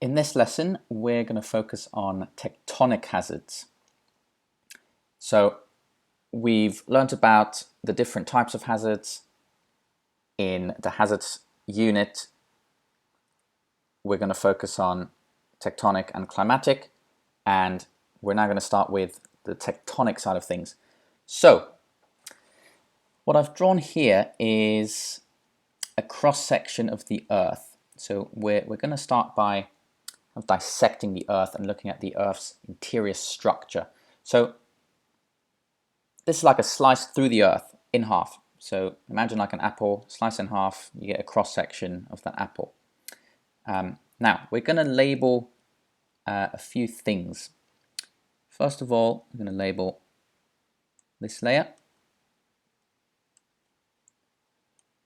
In this lesson, we're going to focus on tectonic hazards. So we've learnt about the different types of hazards. In the hazards unit, we're going to focus on tectonic and climatic, and we're now going to start with the tectonic side of things. So what I've drawn here is a cross-section of the Earth. So we're going to start by dissecting the Earth and looking at the Earth's interior structure. So this is like a slice through the Earth in half. So imagine like an apple, slice in half, you get a cross-section of that apple. Now we're going to label a few things. First of all, I'm going to label this layer,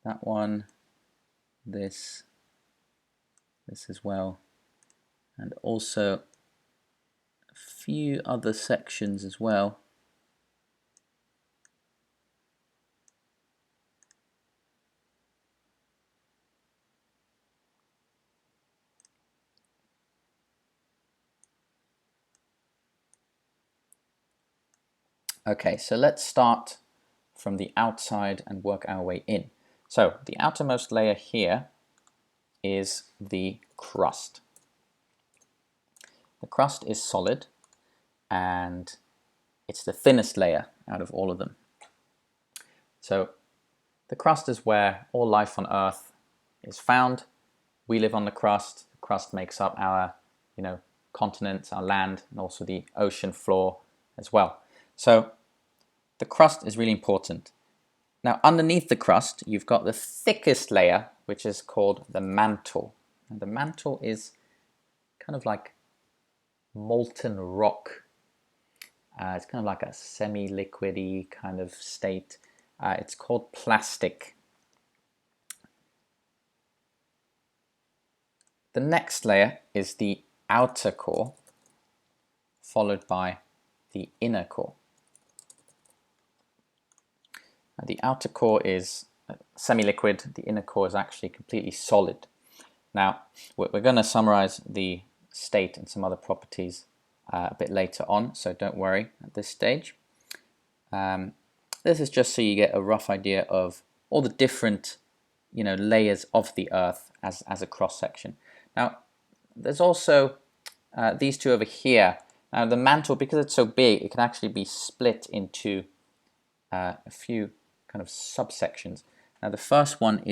that one, this as well, and also a few other sections as well. Okay, so let's start from the outside and work our way in. So the outermost layer here is the crust. The crust is solid and it's the thinnest layer out of all of them. So the crust is where all life on Earth is found. We live on the crust. The crust makes up our, continents, our land, and also the ocean floor as well. So the crust is really important. Now underneath the crust, you've got the thickest layer, which is called the mantle. And the mantle is kind of like molten rock. It's kind of like a semi-liquidy kind of state. It's called plastic. The next layer is the outer core, followed by the inner core. Now, the outer core is semi-liquid, the inner core is actually completely solid. Now, we're going to summarize the state and some other properties a bit later on, so don't worry at this stage. This is just so you get a rough idea of all the different layers of the Earth as a cross-section. Now, there's also these two over here. Now, the mantle, because it's so big, it can actually be split into a few kind of subsections. Now, the first one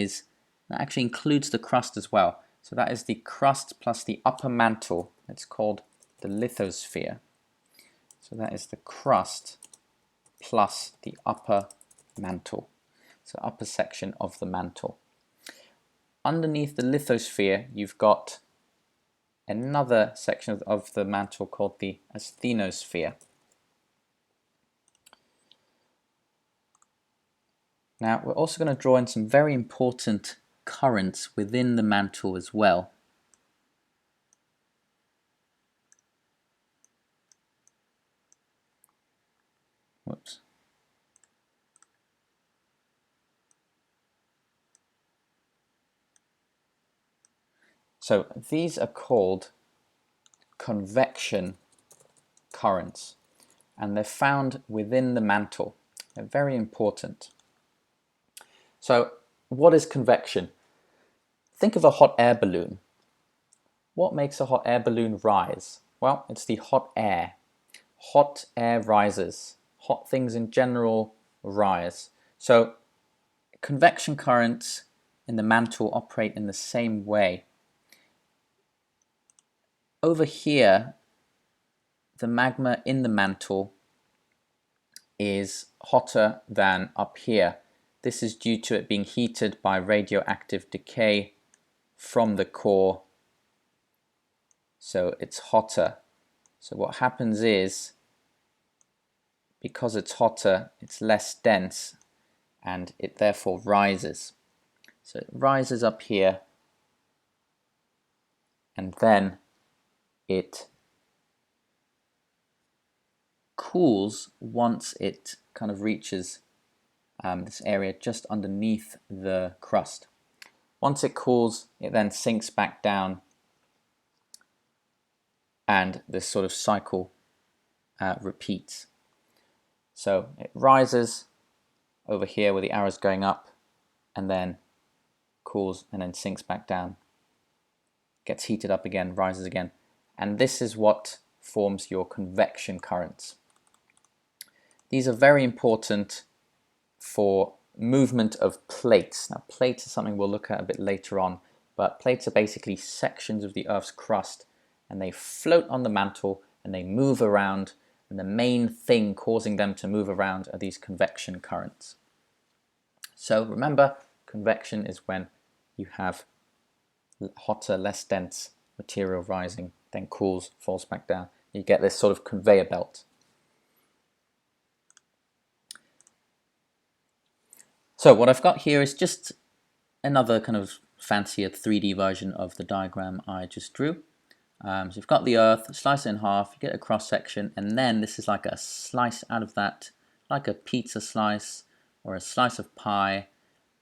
actually includes the crust as well. So that is the crust plus the upper mantle. It's called the lithosphere. So that is the crust plus the upper mantle. So upper section of the mantle. Underneath the lithosphere, you've got another section of the mantle called the asthenosphere. Now, we're also going to draw in some very important currents within the mantle as well. Whoops. So these are called convection currents, and they're found within the mantle. They're very important. So what is convection? Think of a hot air balloon. What makes a hot air balloon rise? Well, it's the hot air. Hot air rises. Hot things in general rise. So convection currents in the mantle operate in the same way. Over here, the magma in the mantle is hotter than up here. This is due to it being heated by radioactive decay from the core. So it's hotter. So what happens is, because it's hotter, it's less dense and it therefore rises. So it rises up here and then it cools once it kind of reaches this area just underneath the crust. Once it cools, it then sinks back down and this sort of cycle repeats. So it rises over here where the arrow's going up, and then cools and then sinks back down, gets heated up again, rises again, and this is what forms your convection currents. These are very important for movement of plates. Now, plates is something we'll look at a bit later on, but plates are basically sections of the Earth's crust, and they float on the mantle and they move around, and the main thing causing them to move around are these convection currents. So remember, convection is when you have hotter, less dense material rising, then cools, falls back down. You get this sort of conveyor belt. So what I've got here is just another kind of fancier 3D version of the diagram I just drew. So you've got the Earth, slice it in half, you get a cross section, and then this is like a slice out of that, like a pizza slice or a slice of pie,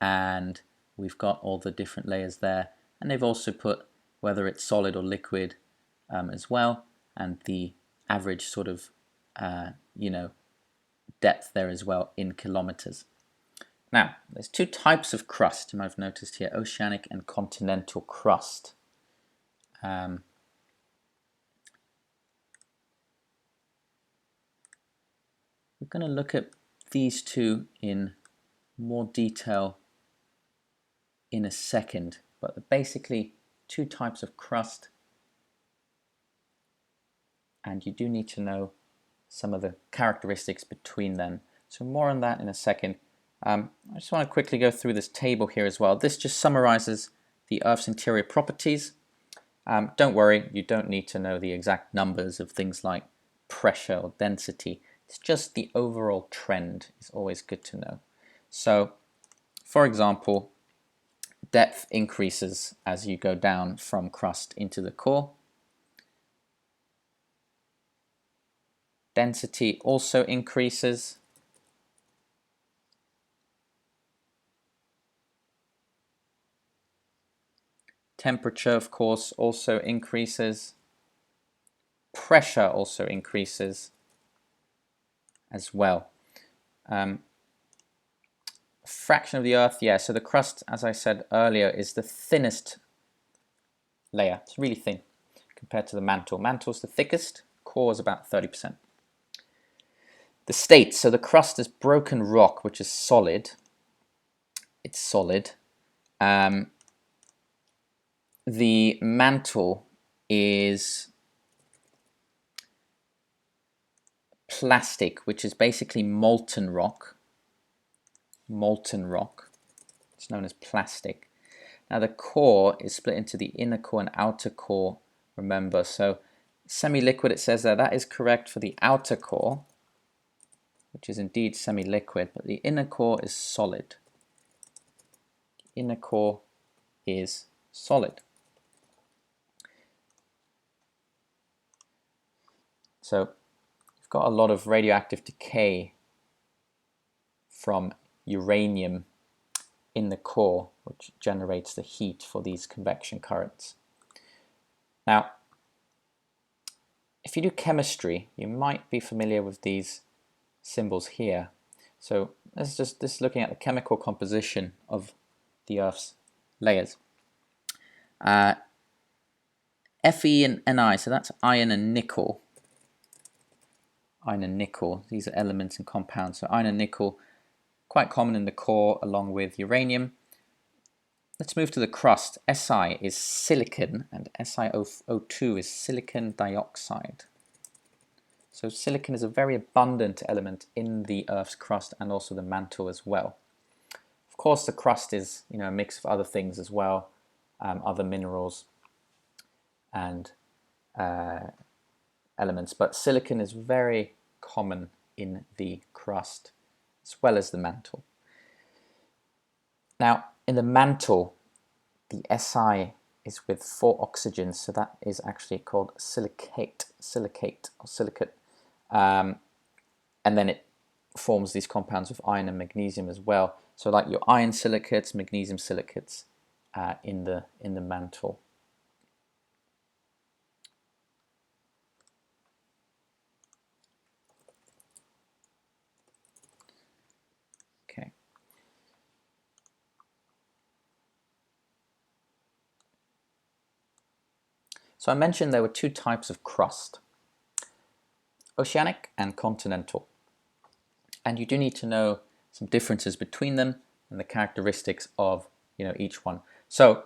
and we've got all the different layers there. And they've also put whether it's solid or liquid as well, and the average sort of depth there as well in kilometers. Now, there's two types of crust you might have noticed here, oceanic and continental crust. We're going to look at these two in more detail in a second, but they're basically two types of crust, and you do need to know some of the characteristics between them. So more on that in a second. I just want to quickly go through this table here as well. This just summarizes the Earth's interior properties. Don't worry, you don't need to know the exact numbers of things like pressure or density. It's just the overall trend is always good to know. So, for example, depth increases as you go down from crust into the core. Density also increases. Temperature, of course, also increases. Pressure also increases as well. Fraction of the Earth, yeah, so the crust, as I said earlier, is the thinnest layer. It's really thin compared to the mantle. Mantle's the thickest, core is about 30%. The state, so the crust is broken rock, which is solid. It's solid. The mantle is plastic, which is basically molten rock. Molten rock. It's known as plastic. Now the core is split into the inner core and outer core, remember. So semi-liquid, it says there, that is correct for the outer core, which is indeed semi-liquid, but the inner core is solid. The inner core is solid. So you've got a lot of radioactive decay from uranium in the core, which generates the heat for these convection currents. Now, if you do chemistry, you might be familiar with these symbols here. So this is looking at the chemical composition of the Earth's layers. Fe and Ni, so that's iron and nickel. Iron and nickel, these are elements and compounds. So iron and nickel, quite common in the core along with uranium. Let's move to the crust. Si is silicon and SiO2 is silicon dioxide. So silicon is a very abundant element in the Earth's crust and also the mantle as well. Of course, the crust is a mix of other things as well, other minerals and elements, but silicon is very common in the crust as well as the mantle. Now, in the mantle, the Si is with 4 oxygens, so that is actually called silicate or silicate. And then it forms these compounds of iron and magnesium as well. So like your iron silicates, magnesium silicates in the mantle. So I mentioned there were two types of crust, oceanic and continental. And you do need to know some differences between them and the characteristics of each one. So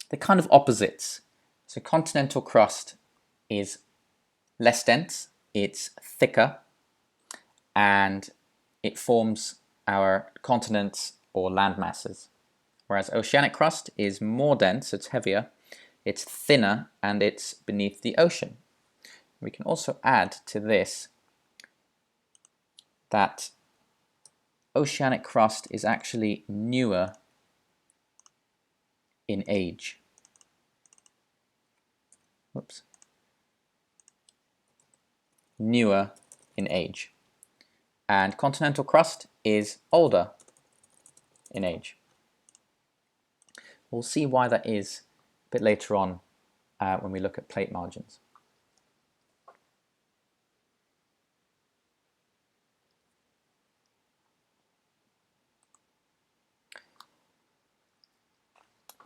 they're kind of opposites. So continental crust is less dense, it's thicker, and it forms our continents or land masses. Whereas oceanic crust is more dense, it's heavier, it's thinner, and it's beneath the ocean. We can also add to this that oceanic crust is actually newer in age. Whoops. Newer in age. And continental crust is older in age. We'll see why that is a bit later on when we look at plate margins.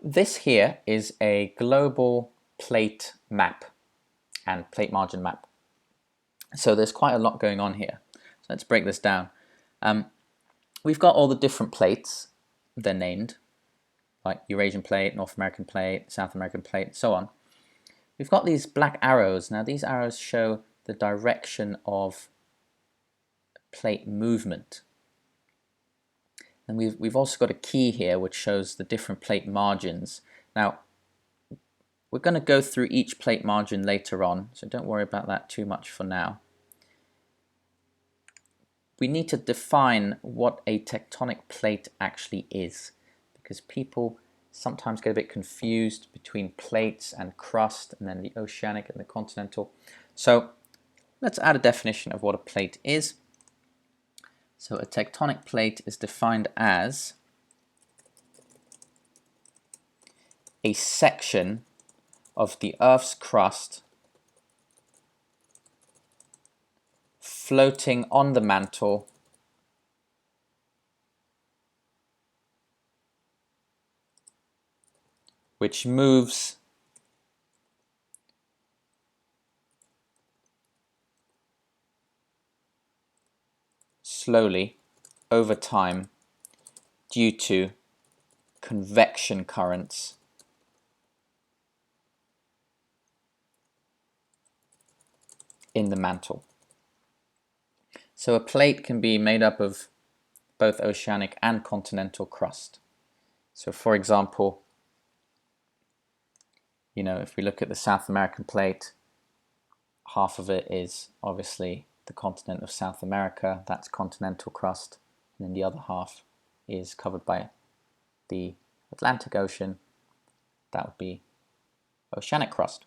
This here is a global plate map and plate margin map. So there's quite a lot going on here. So let's break this down. We've got all the different plates, they're named, like Eurasian plate, North American plate, South American plate, and so on. We've got these black arrows. Now these arrows show the direction of plate movement. And we've also got a key here which shows the different plate margins. Now, we're going to go through each plate margin later on, so don't worry about that too much for now. We need to define what a tectonic plate actually is, because people sometimes get a bit confused between plates and crust, and then the oceanic and the continental. So let's add a definition of what a plate is. So a tectonic plate is defined as a section of the Earth's crust floating on the mantle which moves slowly over time due to convection currents in the mantle. So a plate can be made up of both oceanic and continental crust. So for example, if we look at the South American plate, half of it is obviously the continent of South America, that's continental crust, and then the other half is covered by the Atlantic Ocean, that would be oceanic crust.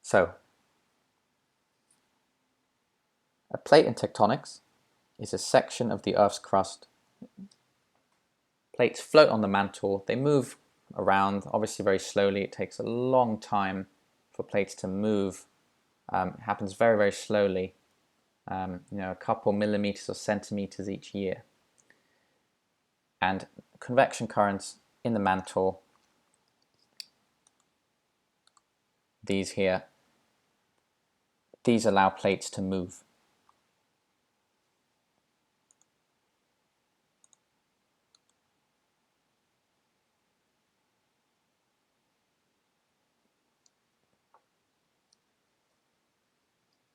So, a plate in tectonics is a section of the Earth's crust. Plates float on the mantle, they move around, obviously very slowly. It takes a long time for plates to move. It happens very, very slowly, a couple millimeters or centimeters each year. And convection currents in the mantle, these here, these allow plates to move.